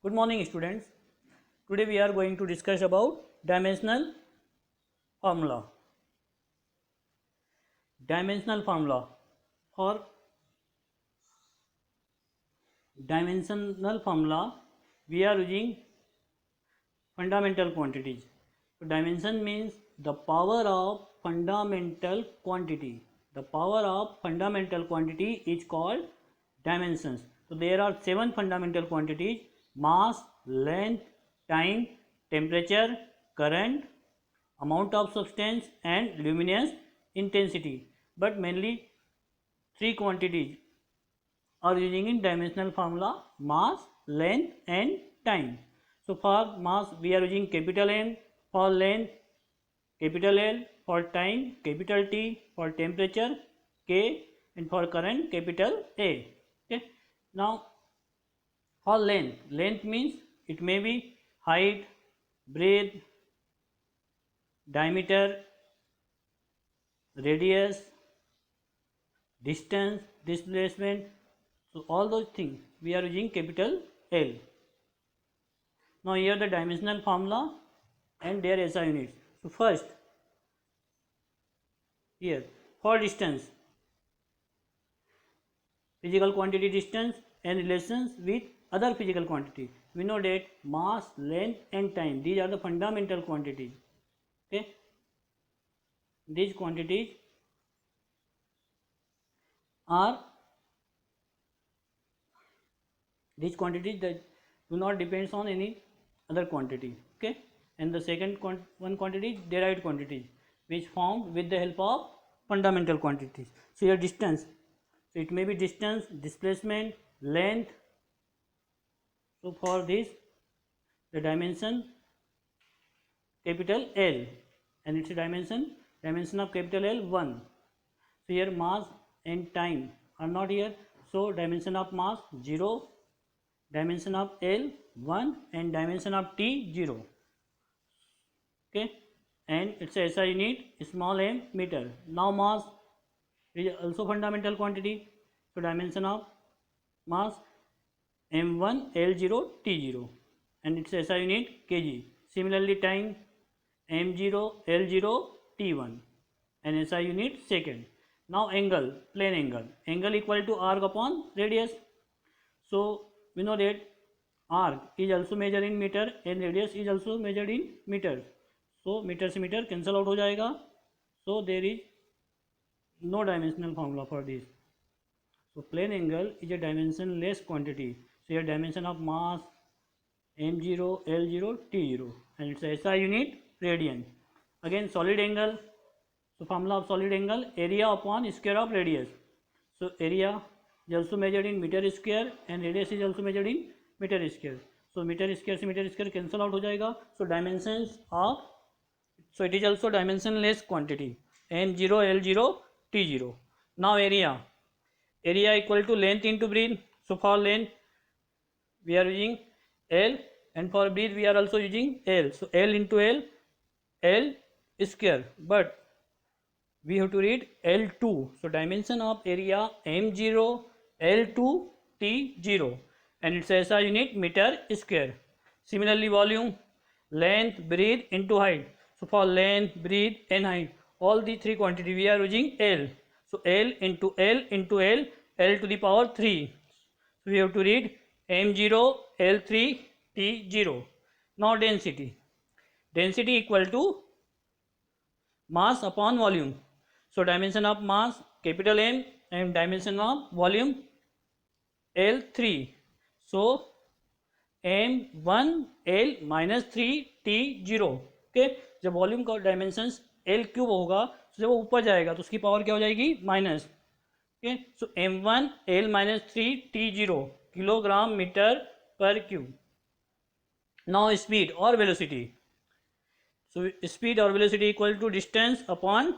Good morning, students. Today we are going to discuss about dimensional formula. Dimensional formula. For dimensional formula, we are using fundamental quantities. So dimension means the power of fundamental quantity. The power of fundamental quantity is called dimensions. So there are 7 fundamental quantities: mass, length, time, temperature, current, amount of substance and luminous intensity. But mainly 3 quantities are using in dimensional formula: mass, length and time. So for mass we are using capital M, for length capital L, for time capital T, for temperature K and for current capital A. Okay. Now for length means it may be height, breadth, diameter, radius, distance, displacement. So all those things we are using capital L. Now here the dimensional formula and their SI units. So first here for distance, physical quantity distance and relations with other physical quantity. We know that mass, length and time, these are the fundamental quantities. Okay, these quantities are that do not depends on any other quantity. Okay, and the second one quantity is derived quantities, which formed with the help of fundamental quantities. So here distance, so it may be distance, displacement, length. So for this the dimension capital L and its dimension of capital L 1. So here mass and time are not here, so dimension of mass 0, dimension of L 1 and dimension of T 0. Okay, and its SI unit small m meter. Now mass is also fundamental quantity, so dimension of mass m1 L0 T0 and its SI unit kg. Similarly time m0 L0 T1 and SI unit second. Now angle, plane angle equal to arc upon radius. So we know that arc is also measured in meter and radius is also measured in meters. So meter से meter cancel out हो जाएगा. So there is no dimensional formula for this. So plane angle is a dimensionless quantity. So your dimension of mass m0 L0 T0 and its SI unit radian. Again solid angle. So formula of solid angle, area upon square of radius. So area is also measured in meter square and radius is also measured in meter square. So meter square से meter square cancel out हो जाएगा. So dimensions of, so it is also dimensionless quantity m0 L0 T0. Now area equal to length into breadth. So for length we are using L and for breadth we are also using L. So L into L square, but we have to read L2. So dimension of area M0 L2 T0 and its SI unit meter square. Similarly volume, length, breadth into height. So for length, breadth and height, all the 3 quantity we are using L. So L into L into L, L to the power 3. So we have to read M0 L3 T0. Now density equal to mass upon volume. So dimension of mass capital M and dimension of volume L3. So M1 L minus 3 T0. Okay, जब volume का dimension L cube होगा तो जब वो ऊपर जाएगा तो उसकी पावर क्या हो जाएगी minus. Okay, so M1 L minus 3 T0 kilogram metre per cube. Now speed और velocity. So speed or velocity equal to distance upon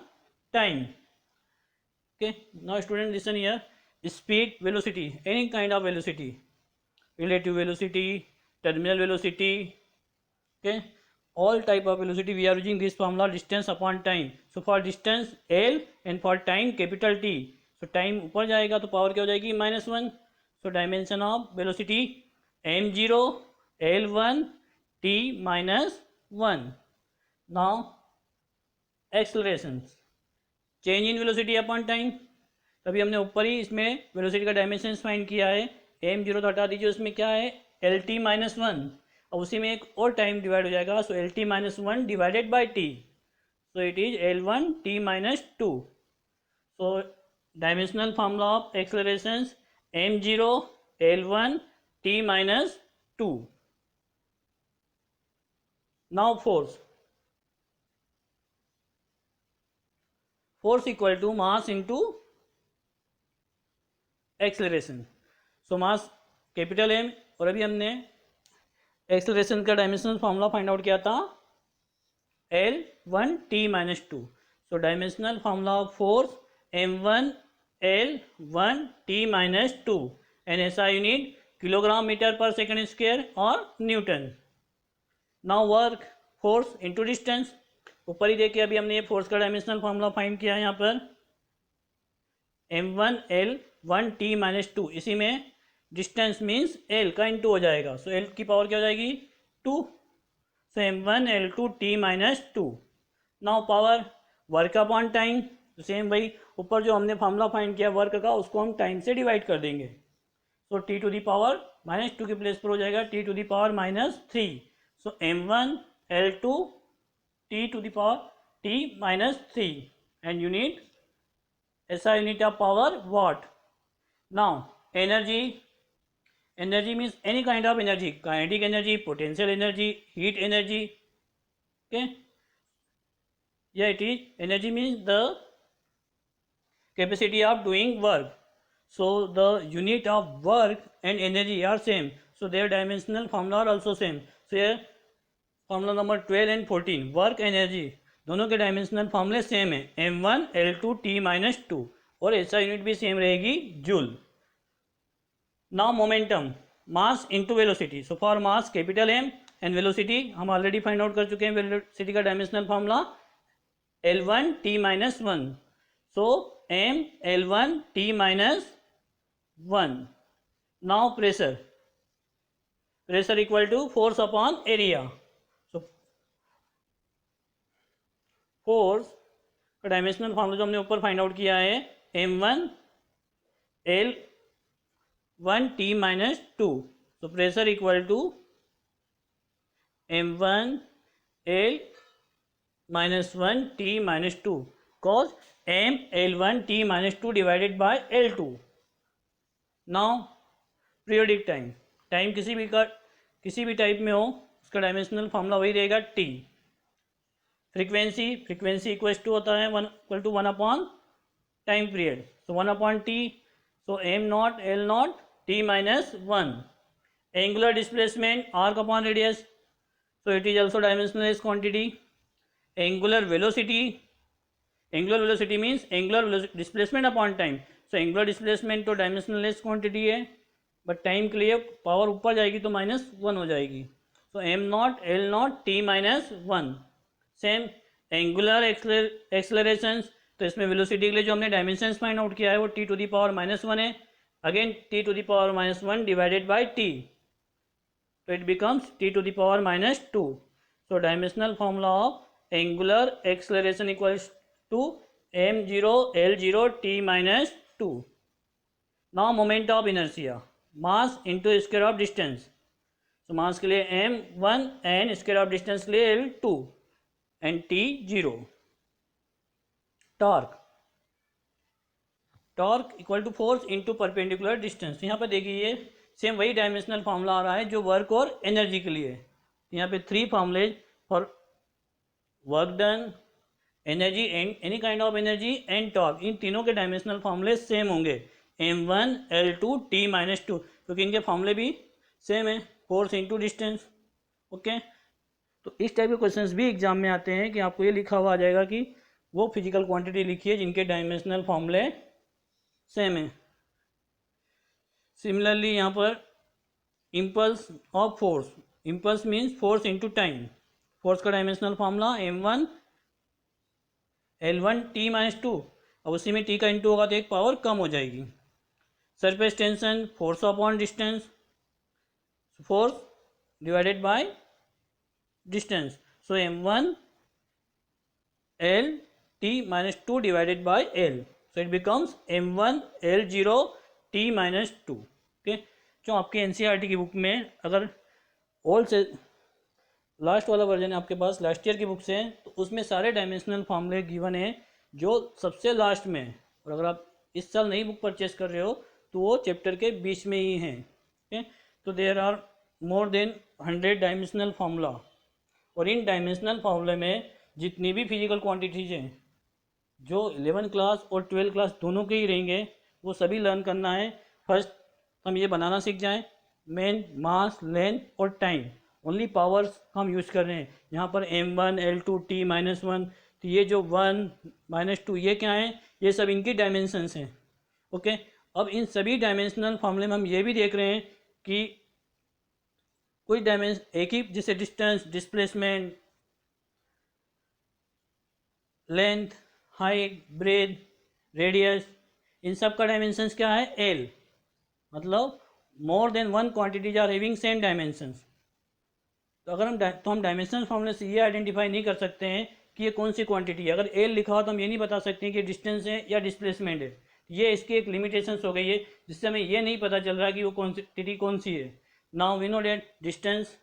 time. Okay, now student listen here. Speed, velocity, any kind of velocity, relative velocity, terminal velocity, okay, all type of velocity we are using this formula distance upon time. So for distance L and for time capital T. So time ऊपर जाएगा तो power क्या हो जाएगी -1. So dimension of velocity m0 L1 t minus 1. Now accelerations, change in velocity upon time. तभी हमने ऊपर ही इसमें वेलोसिटी का डायमेंशन फाइंड किया है. एम जीरो तो हटा दीजिए, उसमें क्या है एल टी माइनस वन, और उसी में एक और टाइम डिवाइड हो जाएगा. सो L T minus one divided by T, so it is L one T minus two. So dimensional formula of accelerations M zero L one T minus two. Now force equal to mass into acceleration. So mass capital M, और अभी हमने acceleration का dimensional formula find out किया था L one T minus two. So dimensional formula of force M one L one T minus two, and ऐसा unit kilogram metre per second square और newton. Now work force into distance. ऊपर ही देखिए अभी हमने ये फोर्स का dimensional formula find किया है यहाँ पर M one L one T minus two. इसी में डिस्टेंस मीन्स एल का इंटू हो जाएगा. सो एल की पावर क्या हो जाएगी two. So M one L two T minus two. Now power work upon time, same वही ऊपर जो हमने फार्मूला फाइंड किया वर्क का, उसको हम टाइम से डिवाइड कर देंगे. So T to the power minus two के प्लेस पर हो जाएगा T to the power minus three. So M one L two T to the power T minus three, and unit ऐसा unit of power watt. Now energy means any kind of energy, kinetic energy, potential energy, heat energy. Okay, yeah, it is energy means the capacity of doing work. So the unit of work and energy are same, so their dimensional formula are also same. So here formula number 12 and 14 work energy दोनों के dimensional फॉर्मूले same है m1 l2 t minus two, और ऐसा unit भी same रहेगी joule. Now momentum mass into velocity. So for mass capital M and velocity हम already find out कर चुके हैं. वेलोसिटी का dimensional formula L one T minus one. So M L one T minus one. Now pressure equal to force upon area. So force का dimensional formula जो हमने ऊपर find out किया है M one L one T minus two. So pressure equal to M one L minus one T minus two cause M L one T minus two divided by L two. Now periodic time किसी भी type में हो उसका dimensional formula वही रहेगा T. Frequency equal to होता है equal to one upon time period. So one upon T. So M not L not T minus one. Angular displacement arc upon radius. So it is also dimensionless quantity. Angular velocity means angular displacement upon time. So angular displacement तो dimensionless quantity है, but time के लिए power ऊपर जाएगी तो minus one हो जाएगी. So M not L not T minus one. Same angular accelerations, तो इसमें वेलोसिटी के लिए जो हमने डायमेंशंस फाइंड आउट किया है वो T to the power minus one है. Again T to the power minus one divided by T, तो it becomes T to the power minus two. So dimensional formula of angular acceleration equals to M zero L zero T minus two. Now moment of inertia mass into square of distance. तो mass के लिए M one N square of distance के लिए L two and T zero. Torque equal to force into perpendicular distance. यहाँ पर देखिए same वही dimensional formula आ रहा है जो वर्क और एनर्जी के लिए. यहाँ पे थ्री फार्मूले for work done, energy and any kind of energy and torque, इन तीनों के डायमेंशनल फार्मूले सेम होंगे M one L two T minus two, क्योंकि इनके फार्मूले भी सेम है फोर्स इंटू डिस्टेंस. ओके, तो इस टाइप के क्वेश्चंस भी एग्जाम में आते हैं कि आपको ये लिखा हुआ आ जाएगा कि वो फिजिकल क्वांटिटी लिखिए जिनके डायमेंशनल फार्मूले सेम है. सिमिलरली यहाँ पर impulse of force, impulse means force into time. Force का dimensional formula M one L one T minus two, अब उसी में टी का इंटू होगा तो एक पावर कम हो जाएगी. Surface tension force upon distance, force divided by distance. So m1 L t minus 2 divided by L. So it becomes m1 L0 t minus 2. Okay, जो आपके एनसीईआरटी की बुक में अगर ओल्ड से लास्ट वाला वर्जन है आपके पास, लास्ट ईयर की बुक से, तो उसमें सारे डायमेंशनल फॉर्मूले गिवन है जो सबसे लास्ट में है। और अगर आप इस साल नई बुक परचेस कर रहे हो तो वो चैप्टर के बीच में ही हैं। ओके, तो there are more than 100 dimensional formula, और इन डायमेंशनल फार्मूले में जितनी भी फिजिकल क्वांटिटीज हैं जो 11 क्लास और 12 क्लास दोनों के ही रहेंगे, वो सभी लर्न करना है। फर्स्ट हम ये बनाना सीख जाएं, मेन, मास, लेंथ और टाइम। ओनली पावर्स हम यूज़ कर रहे हैं यहाँ पर, m1 L2 t माइनस 1। तो ये जो 1 माइनस 2 ये क्या है, ये सब इनकी डायमेंशंस हैं। ओके, अब इन सभी डायमेंशनल फॉर्मूले में हम ये भी देख रहे हैं कि कोई डायमेंशन एक ही, जैसे distance, displacement, length, height, breadth, radius, इन सब का डायमेंशंस क्या है, L। मतलब more than one quantities are having same dimensions. तो अगर हम डायमेंशनल फॉर्मूले से ये आइडेंटिफाई नहीं कर सकते हैं कि ये कौन सी क्वांटिटी है। अगर L लिखा हो तो हम ये नहीं बता सकते हैं कि डिस्टेंस है या डिस्प्लेसमेंट है। ये इसकी एक लिमिटेशंस हो गई है, जिससे हमें ये नहीं पता चल रहा कि वो क्वांटिटी कौन सी है। Now we know that distance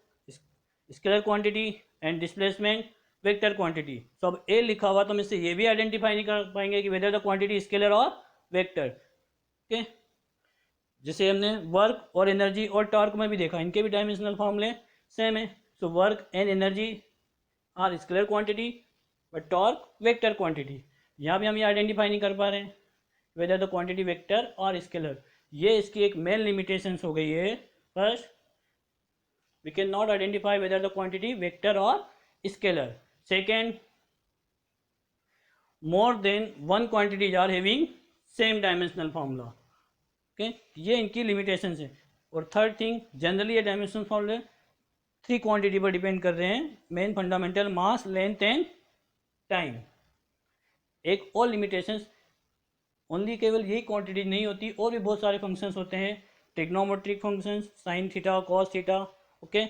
scalar quantity and displacement vector quantity. तो अब L लिखा हुआ तो हम इससे ये भी आइडेंटिफाई नहीं कर पाएंगे कि वेदर द क्वांटिटी स्केलर और वेक्टर। ओके, जैसे हमने वर्क और एनर्जी और टॉर्क में भी देखा, इनके भी डायमेंशनल फॉर्मूले सेम है। So work and energy are scalar quantity but torque vector quantity. यहाँ भी हम ये आइडेंटिफाई नहीं कर पा रहे हैं वेदर द क्वांटिटी वेक्टर और स्केलर। ये इसकी एक मेन लिमिटेशंस हो गई है। First, we can not identify whether the quantity vector और scalar. Second, more than one quantities are having same dimensional formula. Okay, ये इनकी लिमिटेशंस है। और थर्ड थिंग, जनरली ये डायमेंशनल फॉर्मूले 3 क्वांटिटी पर डिपेंड कर रहे हैं, main, fundamental, mass, length and time. एक और लिमिटेशंस, ओनली केवल यही क्वांटिटी नहीं होती, और भी बहुत सारे फंक्शंस होते हैं, trigonometric functions, sine theta, cos theta. Okay,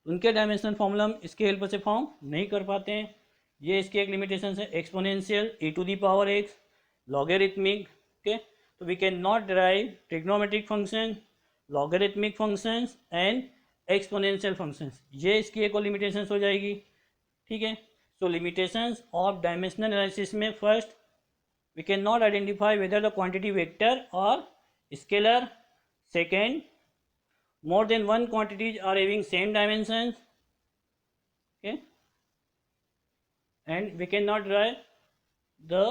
उनके डायमेंशनल फॉर्मूला हम इसके हेल्प से फॉर्म नहीं कर पाते हैं। ये इसकी एक लिमिटेशन है। Exponential, e⁻x, logarithmic. ओके, तो we can not derive trigonometric function, logarithmic functions and exponential functions. ये इसकी एक और लिमिटेशंस हो जाएगी। ठीक है, so limitations of dimensional analysis में, first, we can not identify whether the quantity vector और scalar. Second, more than one quantities are having same dimensions. Okay, and we cannot derive the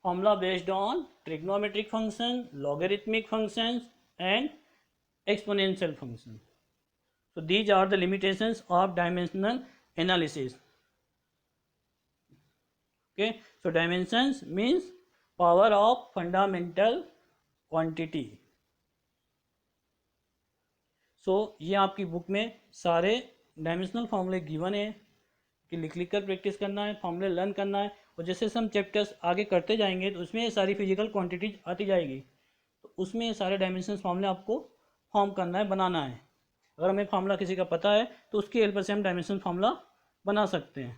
formula based on trigonometric function, logarithmic functions and exponential functions. So these are the limitations of dimensional analysis. Okay, so dimensions means power of fundamental quantity. सो ये आपकी book में सारे dimensional फार्मूले given है कि लिख कर practice करना है, फार्मूले लर्न करना है। और जैसे हम चैप्टर्स आगे करते जाएंगे तो उसमें ये सारी फिजिकल क्वांटिटीज आती जाएगी, तो उसमें ये सारे डायमेंशनल फार्मूले आपको फॉर्म करना है, बनाना है। अगर हमें फार्मूला किसी का पता है तो उसकी हेल्प से हम डायमेंशनल फार्मूला बना सकते हैं।